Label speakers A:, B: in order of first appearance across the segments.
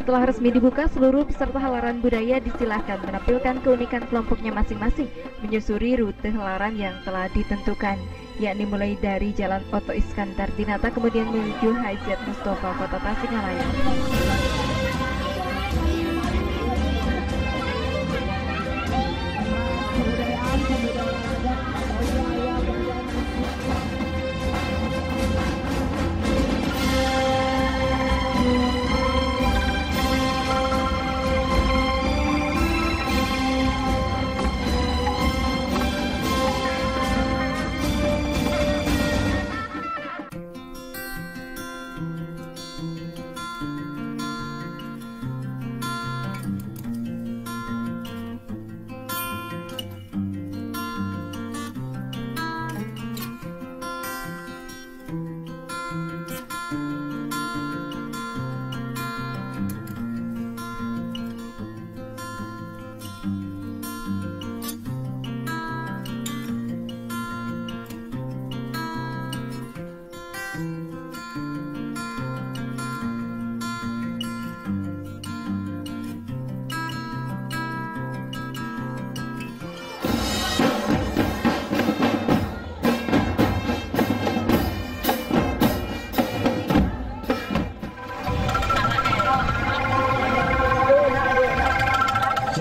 A: Setelah resmi dibuka, seluruh peserta helaran budaya disilahkan menampilkan keunikan kelompoknya masing-masing, menyusuri rute helaran yang telah ditentukan, yakni mulai dari Jalan Oto Iskandar Dinata kemudian menuju Hajat Mustafa, Kota Tasikmalaya.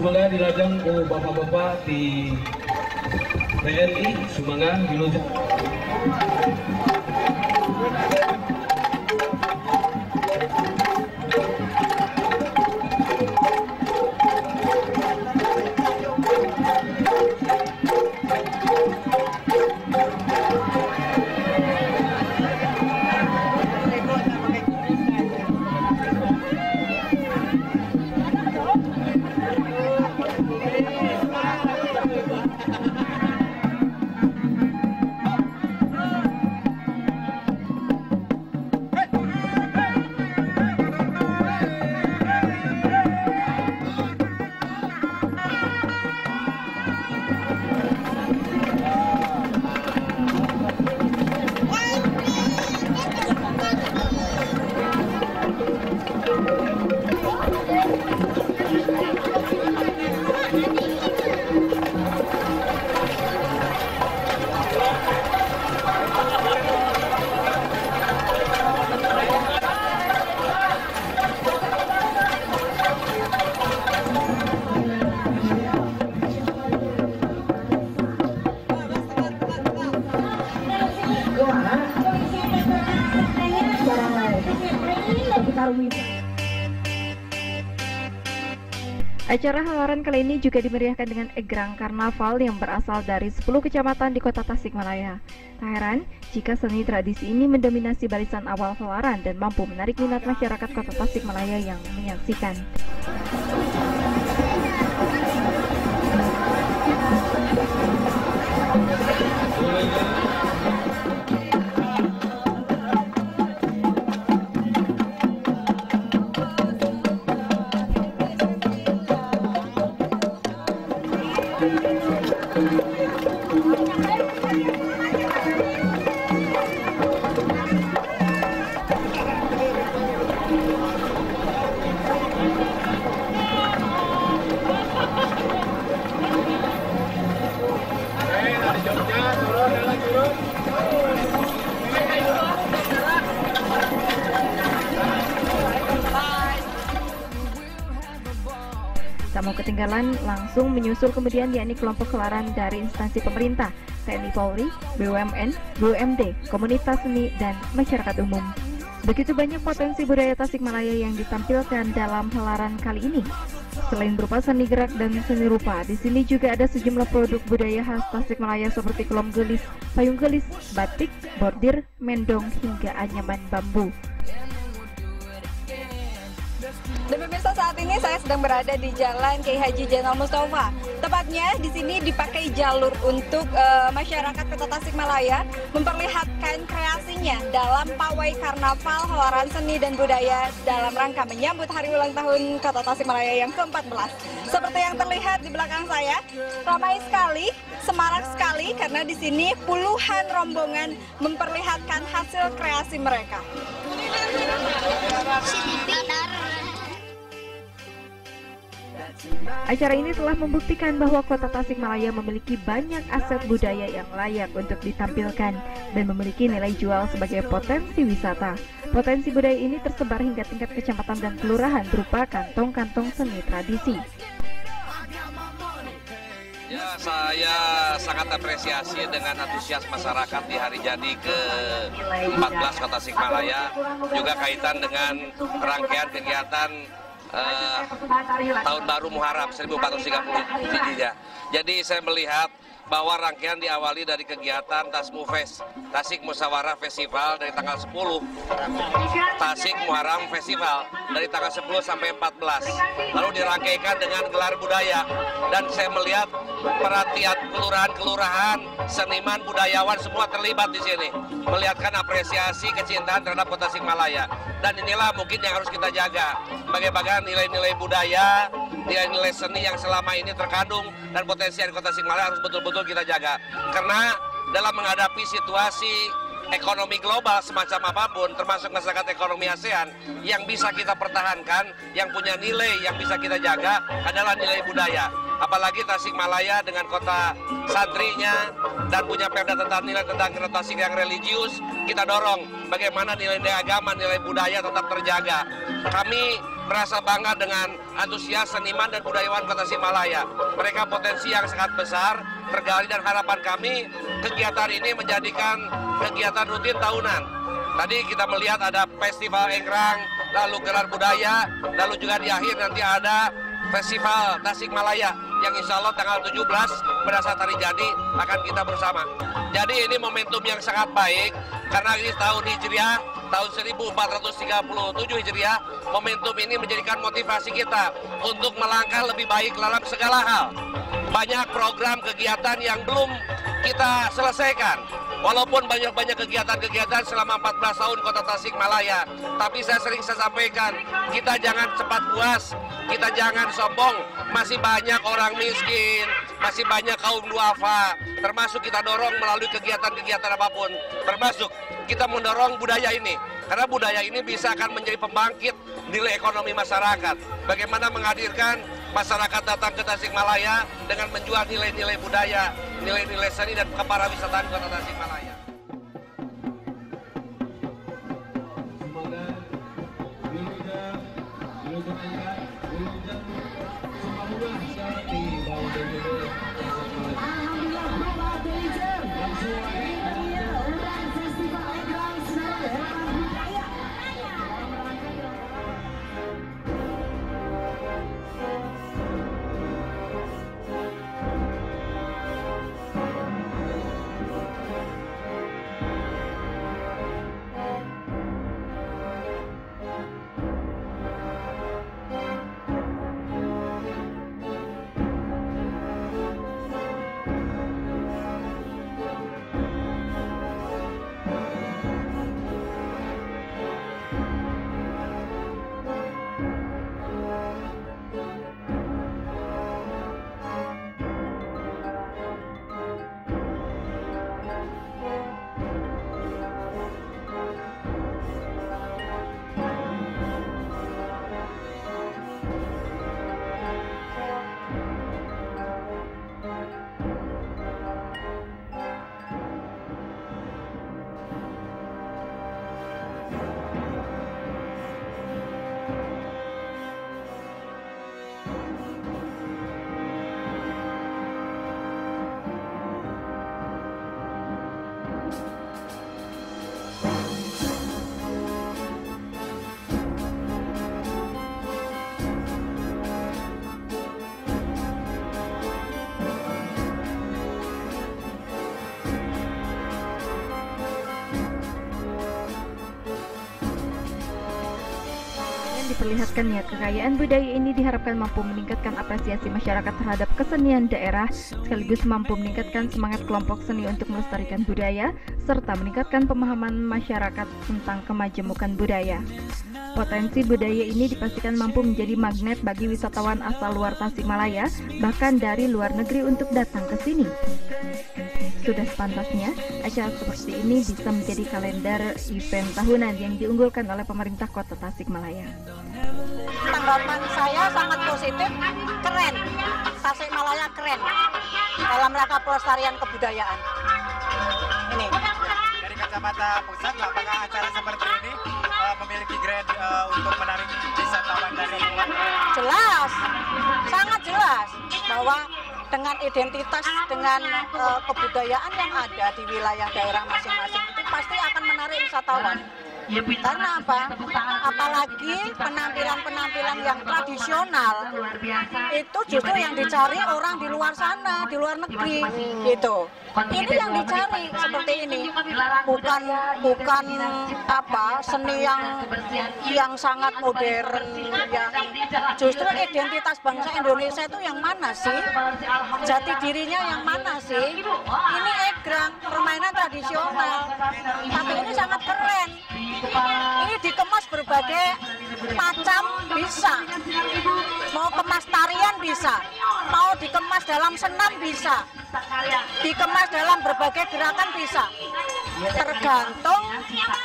B: Semoga dilajang ke bapak-bapak di TNI, semoga dilajang.
A: Acara helaran kali ini juga dimeriahkan dengan egrang karnaval yang berasal dari 10 kecamatan di Kota Tasikmalaya. Tak heran jika seni tradisi ini mendominasi barisan awal helaran dan mampu menarik minat masyarakat Kota Tasikmalaya yang menyaksikan. Tak mau ketinggalan, langsung menyusul kemudian yakni kelompok helaran dari instansi pemerintah, TNI Polri, BUMN, BUMD, komunitas seni, dan masyarakat umum. Begitu banyak potensi budaya Tasikmalaya yang ditampilkan dalam helaran kali ini. Selain berupa seni gerak dan seni rupa, di sini juga ada sejumlah produk budaya khas Tasikmalaya seperti kelom gelis, payung gelis, batik, bordir, mendong, hingga anyaman bambu.
C: Dan pemirsa, saat ini saya sedang berada di Jalan Kiai Haji Zainal Mustafa. Tepatnya di sini dipakai jalur untuk masyarakat Kota Tasikmalaya memperlihatkan kreasinya dalam pawai karnaval helaran seni dan budaya dalam rangka menyambut hari ulang tahun Kota Tasikmalaya yang ke-14. Seperti yang terlihat di belakang saya, ramai sekali, semarak sekali karena di sini puluhan rombongan memperlihatkan hasil kreasi mereka.
A: Acara ini telah membuktikan bahwa Kota Tasikmalaya memiliki banyak aset budaya yang layak untuk ditampilkan dan memiliki nilai jual sebagai potensi wisata. Potensi budaya ini tersebar hingga tingkat kecamatan dan kelurahan berupa kantong-kantong seni tradisi.
D: Ya, saya sangat apresiasi dengan antusias masyarakat di hari jadi ke-14 Kota Tasikmalaya, juga kaitan dengan rangkaian kegiatan Tahun Baru Muharram 1430 Hijriah. Jadi saya melihat bahwa rangkaian diawali dari kegiatan Tasmu Fest, Tasik Musyawarah Festival dari tanggal 10, Tasik Muharram Festival dari tanggal 10 sampai 14, lalu dirangkaikan dengan gelar budaya. Dan saya melihat perhatian kelurahan-kelurahan, seniman, budayawan semua terlibat di sini, melihatkan apresiasi kecintaan terhadap Kota Tasikmalaya. Dan inilah mungkin yang harus kita jaga, bagaimana nilai-nilai budaya, nilai-nilai seni yang selama ini terkandung dan potensi di Kota Tasikmalaya harus betul-betul kita jaga. Karena dalam menghadapi situasi ekonomi global semacam apapun, termasuk masyarakat ekonomi ASEAN, yang bisa kita pertahankan, yang punya nilai yang bisa kita jaga adalah nilai budaya. Apalagi Tasikmalaya dengan kota santrinya dan punya perda tentang nilai tentang Tasik yang religius, kita dorong bagaimana nilai-nilai agama, nilai budaya tetap terjaga. Kami merasa bangga dengan antusias seniman dan budayawan Kota Tasikmalaya. Mereka potensi yang sangat besar, tergali, dan harapan kami kegiatan ini menjadikan kegiatan rutin tahunan. Tadi kita melihat ada festival Enggrang, lalu gelar budaya, lalu juga di akhir nanti ada Festival Tasikmalaya yang insya Allah tanggal 17 pada saat hari jadi akan kita bersama. Jadi ini momentum yang sangat baik karena ini tahun Hijriah, tahun 1437 Hijriah, momentum ini menjadikan motivasi kita untuk melangkah lebih baik dalam segala hal. Banyak program kegiatan yang belum kita selesaikan. Walaupun banyak kegiatan-kegiatan selama 14 tahun Kota Tasikmalaya, tapi saya sering sampaikan, kita jangan cepat puas, kita jangan sombong, masih banyak orang miskin, masih banyak kaum duafa, termasuk kita dorong melalui kegiatan-kegiatan apapun, termasuk kita mendorong budaya ini, karena budaya ini bisa akan menjadi pembangkit nilai ekonomi masyarakat. Bagaimana menghadirkan masyarakat datang ke Tasikmalaya dengan menjual nilai-nilai budaya, nilai-nilai seni dan keparawisataan Kota Tasikmalaya.
A: Diperlihatkannya kekayaan budaya ini diharapkan mampu meningkatkan apresiasi masyarakat terhadap kesenian daerah, sekaligus mampu meningkatkan semangat kelompok seni untuk melestarikan budaya, serta meningkatkan pemahaman masyarakat tentang kemajemukan budaya. Potensi budaya ini dipastikan mampu menjadi magnet bagi wisatawan asal luar Tasikmalaya, bahkan dari luar negeri untuk datang ke sini. Sudah sepantasnya, acara seperti ini bisa menjadi kalender event tahunan yang diunggulkan oleh pemerintah Kota Tasikmalaya.
E: tanggapan saya sangat positif, keren. Tasikmalaya keren dalam rangka pelestarian kebudayaan. Ini.
F: Dari kacamata pusat, apakah acara seperti ini memiliki grade untuk menarik wisatawan dari luar?
E: Jelas, sangat jelas bahwa dengan identitas, dengan kebudayaan yang ada di wilayah daerah masing-masing itu pasti akan menarik wisatawan. Karena apa? Apalagi penampilan-penampilan yang tradisional itu justru yang dicari orang di luar sana, di luar negeri, gitu. Ini yang dicari seperti ini, bukan apa seni yang sangat modern, yang justru identitas bangsa Indonesia itu yang mana sih? Jati dirinya yang mana sih? Ini egrang, permainan tradisional, tapi ini sangat keren. Ini dikemas berbagai macam bisa, mau kemas tarian bisa, mau dikemas dalam senam bisa, dikemas dalam berbagai gerakan bisa, tergantung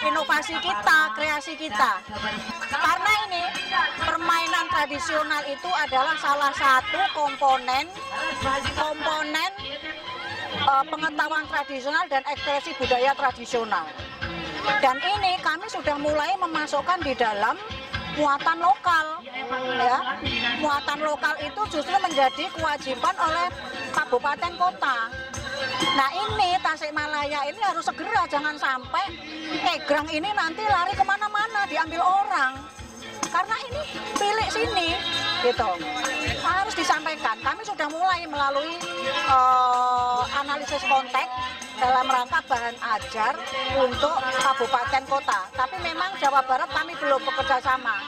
E: inovasi kita, kreasi kita. Karena ini permainan tradisional itu adalah salah satu komponen pengetahuan tradisional dan ekspresi budaya tradisional. Dan ini kami sudah mulai memasukkan di dalam muatan lokal, ya. Muatan lokal itu justru menjadi kewajiban oleh kabupaten kota. Nah ini Tasikmalaya ini harus segera, jangan sampai egrang ini nanti lari kemana-mana, diambil orang. Karena ini pilih sini, gitu. Harus disampaikan. Kami sudah mulai melalui analisis konteks dalam rangka bahan ajar untuk kabupaten kota. Tapi memang Jawa Barat kami belum bekerja sama.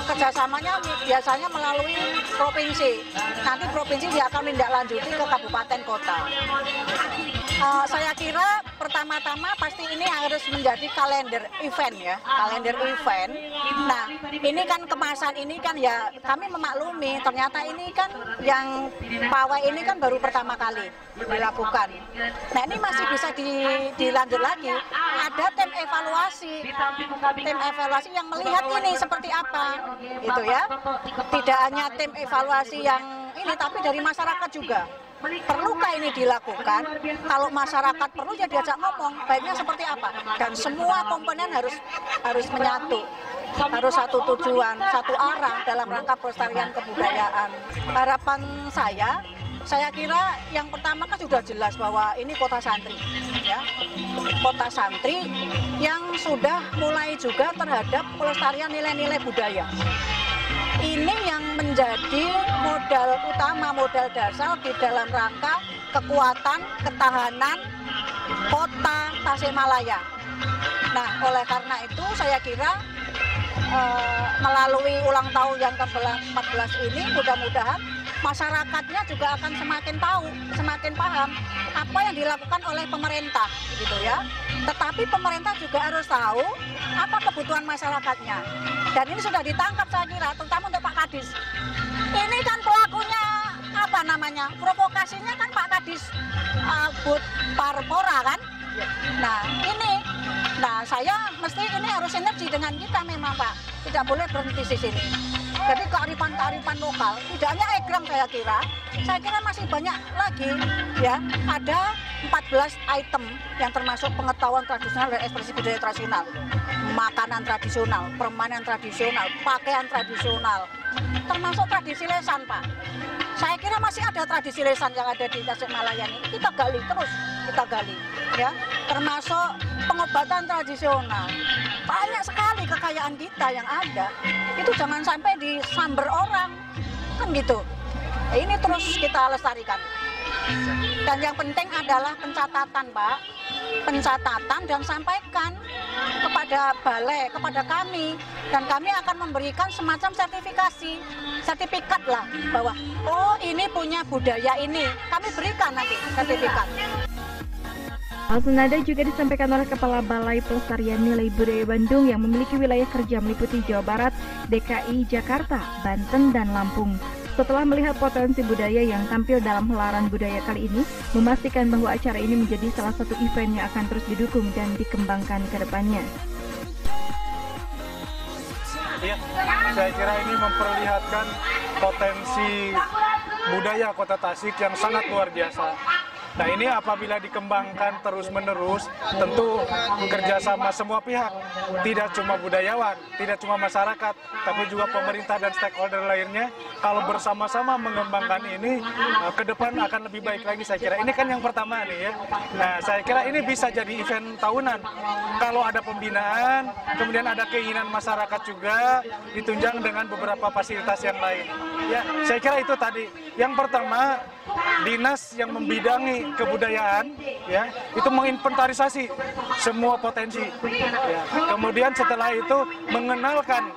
E: Kerjasamanya biasanya melalui provinsi. Nanti provinsi dia akan menindaklanjuti ke kabupaten kota. Saya kira pertama-tama pasti ini harus menjadi kalender event ya, kalender event. Nah, ini kan kemasan ini kan ya kami memaklumi ternyata ini kan yang pawai ini kan baru pertama kali dilakukan. Nah, ini masih bisa dilanjut lagi. Ada tim evaluasi yang melihat ini seperti apa, gitu ya. Tidak hanya tim evaluasi yang ini, tapi dari masyarakat juga. Perlukah ini dilakukan? Kalau masyarakat perlu ya diajak ngomong, baiknya seperti apa? Dan semua komponen harus menyatu, harus satu tujuan, satu arah dalam rangka pelestarian kebudayaan. Harapan saya kira yang pertama kan sudah jelas bahwa ini kota santri, ya, kota santri yang sudah mulai juga terhadap pelestarian nilai-nilai budaya. Ini yang menjadi modal utama, modal dasar di dalam rangka kekuatan, ketahanan kota Tasikmalaya. Nah, oleh karena itu saya kira melalui ulang tahun yang ke-14 ini mudah-mudahan masyarakatnya juga akan semakin tahu, semakin paham apa yang dilakukan oleh pemerintah, gitu ya. Tetapi pemerintah juga harus tahu apa kebutuhan masyarakatnya. Dan ini sudah ditangkap saya kira, terutama untuk Pak Kadis. Ini kan pelakunya apa namanya? Provokasinya kan Pak Kadis Bud Parpora kan? Nah ini, saya mesti ini harus sinergi dengan kita memang Pak. Tidak boleh berhenti di sini. Jadi kearifan-kearifan lokal, tidak hanya egrang saya kira masih banyak lagi ya. Ada 14 item yang termasuk pengetahuan tradisional dan ekspresi budaya tradisional, makanan tradisional, permainan tradisional, pakaian tradisional, termasuk tradisi lesan Pak. Saya kira masih ada tradisi lesan yang ada di Tasikmalaya ini. Kita gali terus, ya. Termasuk pengobatan tradisional. Banyak sekali kekayaan kita yang ada. Itu jangan sampai disamber orang, kan gitu. Ini terus kita lestarikan. Dan yang penting adalah pencatatan, Pak. Pencatatan dan sampaikan kepada balai, kepada kami. Dan kami akan memberikan semacam sertifikat lah bahwa oh ini punya budaya ini. Kami berikan nanti sertifikat.
A: Hal senada juga disampaikan oleh Kepala Balai Pelestarian Nilai Budaya Bandung yang memiliki wilayah kerja meliputi Jawa Barat, DKI, Jakarta, Banten, dan Lampung. Setelah melihat potensi budaya yang tampil dalam Helaran Budaya kali ini, memastikan bahwa acara ini menjadi salah satu event yang akan terus didukung dan dikembangkan ke depannya.
G: ya. Saya kira ini memperlihatkan potensi budaya Kota Tasik yang sangat luar biasa. Nah, ini apabila dikembangkan terus-menerus, tentu kerjasama semua pihak, tidak cuma budayawan, tidak cuma masyarakat, tapi juga pemerintah dan stakeholder lainnya. Kalau bersama-sama mengembangkan ini, ke depan akan lebih baik lagi saya kira. Ini kan yang pertama nih ya. Nah, saya kira ini bisa jadi event tahunan. Kalau ada pembinaan, kemudian ada keinginan masyarakat juga, ditunjang dengan beberapa fasilitas yang lain. Ya, saya kira itu tadi. Yang pertama, dinas yang membidangi kebudayaan, ya, itu menginventarisasi semua potensi. Ya. Kemudian setelah itu mengenalkan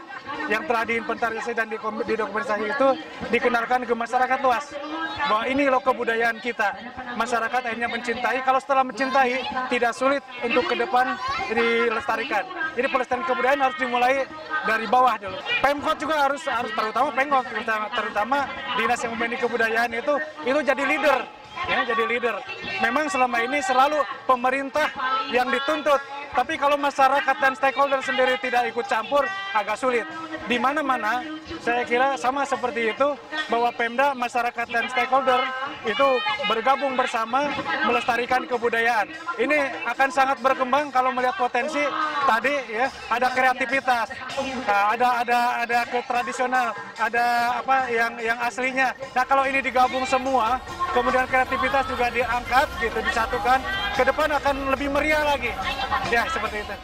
G: yang telah diinventarisasi dan didokumentasi itu dikenalkan ke masyarakat luas bahwa ini loh kebudayaan kita. Masyarakat akhirnya mencintai. Kalau setelah mencintai tidak sulit untuk ke depan dilestarikan. Jadi pelestarian kebudayaan harus dimulai dari bawah dulu. Pemkot juga harus terutama Pemkot, terutama dinas yang membidangi kebudayaan itu jadi leader. Ya, jadi leader. Memang selama ini selalu pemerintah yang dituntut, tapi kalau masyarakat dan stakeholder sendiri tidak ikut campur, agak sulit. Di mana-mana, saya kira sama seperti itu, bahwa Pemda, masyarakat dan stakeholder itu bergabung bersama melestarikan kebudayaan. Ini akan sangat berkembang kalau melihat potensi tadi, ya, ada kreativitas, ada ketradisional, ada apa yang aslinya. Nah, kalau ini digabung semua, kemudian kreativitas juga diangkat, gitu, disatukan, ke depan akan lebih meriah lagi. Ya, seperti itu.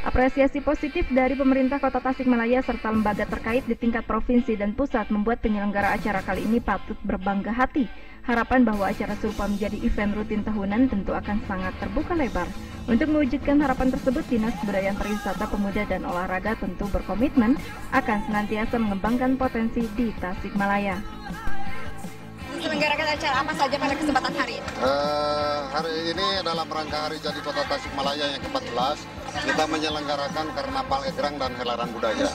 A: Apresiasi positif dari pemerintah Kota Tasikmalaya serta lembaga terkait di tingkat provinsi dan pusat membuat penyelenggara acara kali ini patut berbangga hati. Harapan bahwa acara serupa menjadi event rutin tahunan tentu akan sangat terbuka lebar. Untuk mewujudkan harapan tersebut, Dinas Kebudayaan Pariwisata Pemuda dan Olahraga tentu berkomitmen akan senantiasa mengembangkan potensi di Tasikmalaya.
C: Menyelenggarakan acara apa saja pada kesempatan hari ini?
H: Hari ini dalam rangka Hari Jadi Kota Tasikmalaya yang ke-14, kita menyelenggarakan Karnaval Egrang dan Helaran Budaya.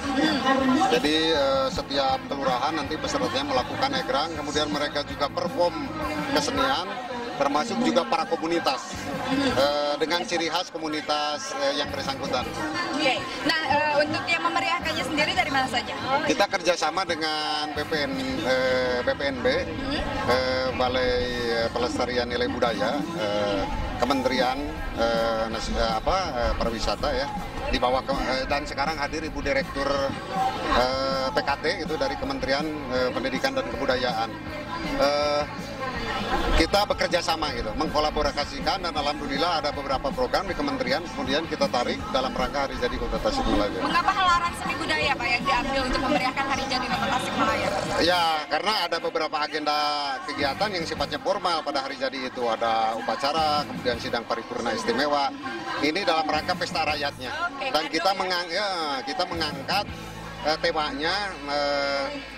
H: Jadi setiap kelurahan nanti pesertanya melakukan egrang, kemudian mereka juga perform kesenian, termasuk juga para komunitas dengan ciri khas komunitas yang bersangkutan.
C: Oke. Nah, untuk yang memeriahkannya sendiri dari mana saja?
H: Kita kerjasama dengan BPNB, Balai Pelestarian Nilai Budaya, Kementerian Pariwisata, ya, di bawah dan sekarang hadir Ibu Direktur PKT itu dari Kementerian Pendidikan dan Kebudayaan. Kita bekerja sama gitu, mengkolaborasikan, dan alhamdulillah ada beberapa program di kementerian kemudian kita tarik dalam rangka Hari Jadi Kota Tasikmalaya.
C: Mengapa helaran seni budaya, Pak, yang diambil untuk memeriahkan Hari Jadi Kota Tasikmalaya?
H: Ya, karena ada beberapa agenda kegiatan yang sifatnya formal pada hari jadi itu. Ada upacara, kemudian sidang paripurna istimewa. Ini dalam rangka pesta rakyatnya. Dan kita mengangkat temanya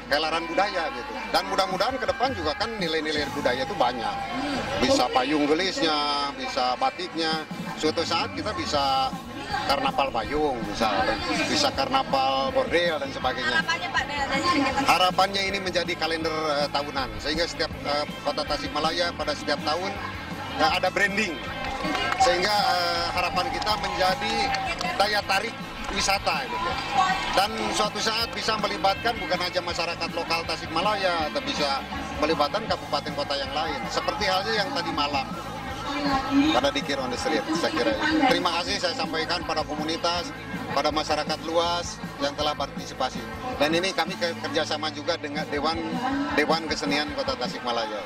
H: helaran budaya gitu. Dan mudah-mudahan ke depan juga kan nilai-nilai budaya itu banyak. Bisa payung gelisnya, bisa batiknya. Suatu saat kita bisa karnaval payung, bisa karnaval bordel dan sebagainya.
C: Harapannya, Pak,
H: harapannya ini menjadi kalender tahunan, sehingga setiap Kota Tasikmalaya pada setiap tahun ada branding, sehingga harapan kita menjadi daya tarik wisata gitu. Dan suatu saat bisa melibatkan bukan saja masyarakat lokal Tasikmalaya, tapi bisa melibatkan kabupaten kota yang lain, seperti halnya yang tadi malam pada Dikir on the Street. Saya kira terima kasih saya sampaikan pada komunitas, pada masyarakat luas yang telah partisipasi. Dan ini kami kerjasama juga dengan Dewan Kesenian Kota Tasikmalaya.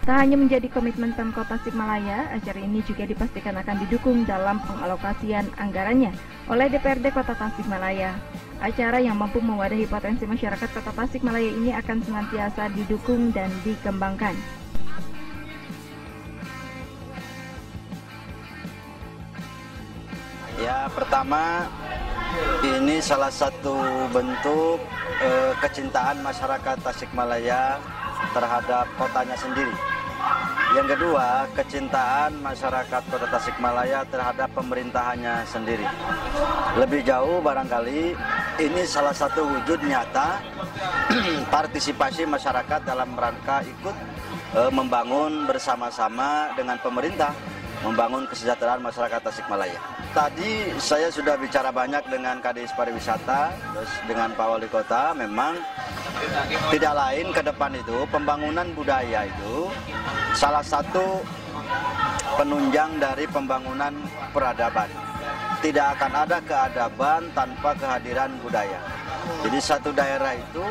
A: Tak hanya menjadi komitmen Pemkot Tasikmalaya, acara ini juga dipastikan akan didukung dalam pengalokasian anggarannya oleh DPRD Kota Tasikmalaya. Acara yang mampu mewadahi potensi masyarakat Kota Tasikmalaya ini akan senantiasa didukung dan dikembangkan.
I: Ya, pertama ini salah satu bentuk kecintaan masyarakat Tasikmalaya terhadap kotanya sendiri. Yang kedua, kecintaan masyarakat Kota Tasikmalaya terhadap pemerintahannya sendiri. Lebih jauh barangkali ini salah satu wujud nyata partisipasi masyarakat dalam rangka ikut membangun bersama-sama dengan pemerintah, membangun kesejahteraan masyarakat Tasikmalaya. Tadi saya sudah bicara banyak dengan Kadis Pariwisata, terus dengan Pak Wali Kota. Memang tidak lain ke depan itu pembangunan budaya itu salah satu penunjang dari pembangunan peradaban. Tidak akan ada keadaban tanpa kehadiran budaya. Jadi satu daerah itu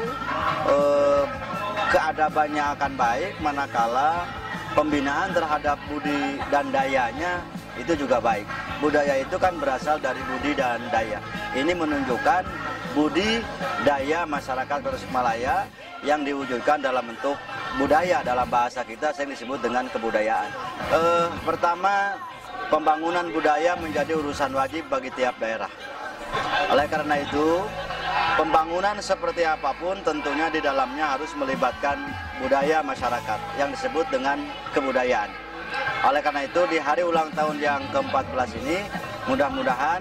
I: keadabannya akan baik manakala pembinaan terhadap budi dan dayanya itu juga baik. Budaya itu kan berasal dari budi dan daya. Ini menunjukkan budi daya masyarakat Tasikmalaya yang diwujudkan dalam bentuk budaya dalam bahasa kita yang disebut dengan kebudayaan. Pertama, pembangunan budaya menjadi urusan wajib bagi tiap daerah. Oleh karena itu, pembangunan seperti apapun tentunya di dalamnya harus melibatkan budaya masyarakat yang disebut dengan kebudayaan. Oleh karena itu di hari ulang tahun yang ke-14 ini mudah-mudahan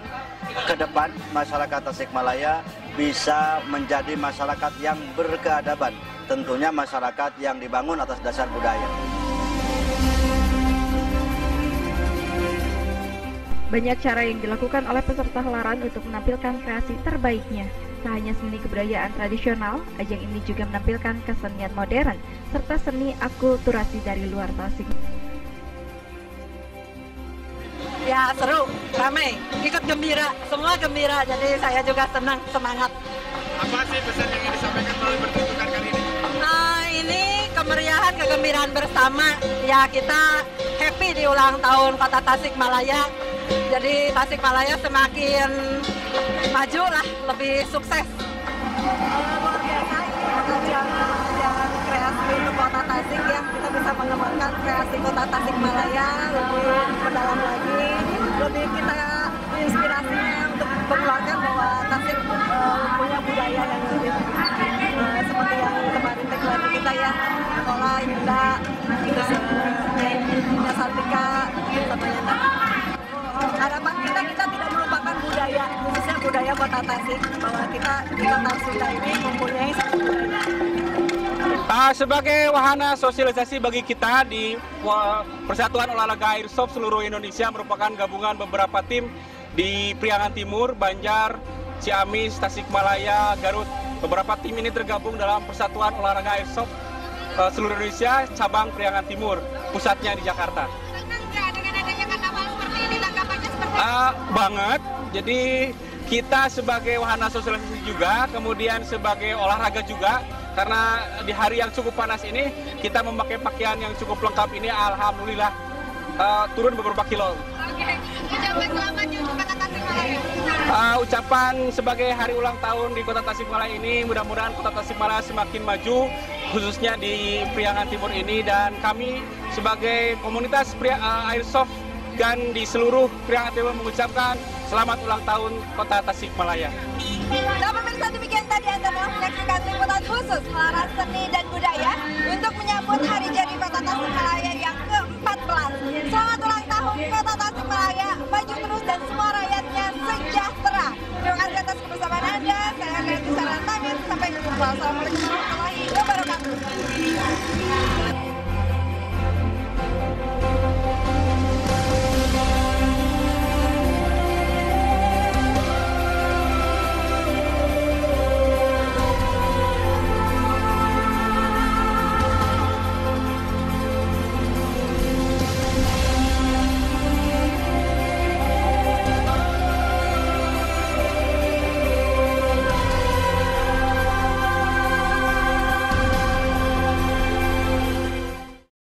I: ke depan masyarakat Tasikmalaya bisa menjadi masyarakat yang berkeadaban. Tentunya masyarakat yang dibangun atas dasar budaya.
A: Banyak cara yang dilakukan oleh peserta helaran untuk menampilkan kreasi terbaiknya. Tak hanya seni kebudayaan tradisional, ajang ini juga menampilkan kesenian modern serta seni akulturasi dari luar Tasik.
E: Ya seru, ramai, ikut gembira, semua gembira, jadi saya juga senang, semangat.
F: Apa sih pesan yang ingin disampaikan melalui pertunjukan kali ini?
E: Ini kemeriahan, kegembiraan bersama, ya kita happy di ulang tahun Kota Tasikmalaya. Jadi Tasikmalaya semakin maju lah, lebih sukses. Luar biasa ini ajang kreasi untuk Kota Tasik ya, kita bisa mengembangkan kreasi Kota Tasikmalaya lebih mendalam lagi, lebih kita inspirasinya untuk mengeluarkan bahwa Tasik punya budaya yang lebih seperti yang kemarin tagline kita ya, sekolah indah, Indah Sartika, semuanya. Harapan kita tidak melupakan budaya, khususnya budaya Kota Tasik, bahwa kita Tarsita ini mempunyai satu budaya.
J: Sebagai wahana sosialisasi bagi kita di Persatuan Olahraga Airsoft seluruh Indonesia merupakan gabungan beberapa tim di Priangan Timur, Banjar, Ciamis, Tasikmalaya, Garut. Beberapa tim ini tergabung dalam Persatuan Olahraga Airsoft seluruh Indonesia, cabang Priangan Timur, pusatnya di Jakarta. Banget, jadi kita sebagai wahana sosialisasi juga, kemudian sebagai olahraga juga, karena di hari yang cukup panas ini kita memakai pakaian yang cukup lengkap ini, alhamdulillah turun beberapa kilo. Ucapan sebagai hari ulang tahun di Kota Tasikmalaya ini, mudah-mudahan Kota Tasikmalaya semakin maju, khususnya di Priangan Timur ini, dan kami sebagai komunitas Airsoft dan di seluruh Priangan Timur mengucapkan selamat ulang tahun Kota Tasikmalaya.
C: Nah pemirsa, demikian tadi Anda telah menyaksikan liputan khusus Helaran Seni dan Budaya untuk menyambut Hari Jadi Kota Tasikmalaya yang ke-14. Selamat ulang tahun Kota Tasikmalaya, maju terus dan semua rakyatnya sejahtera. Terima kasih atas kebersamaan Anda. Saya Gayatri Sarantamit. Sampai jumpa. Assalamualaikum.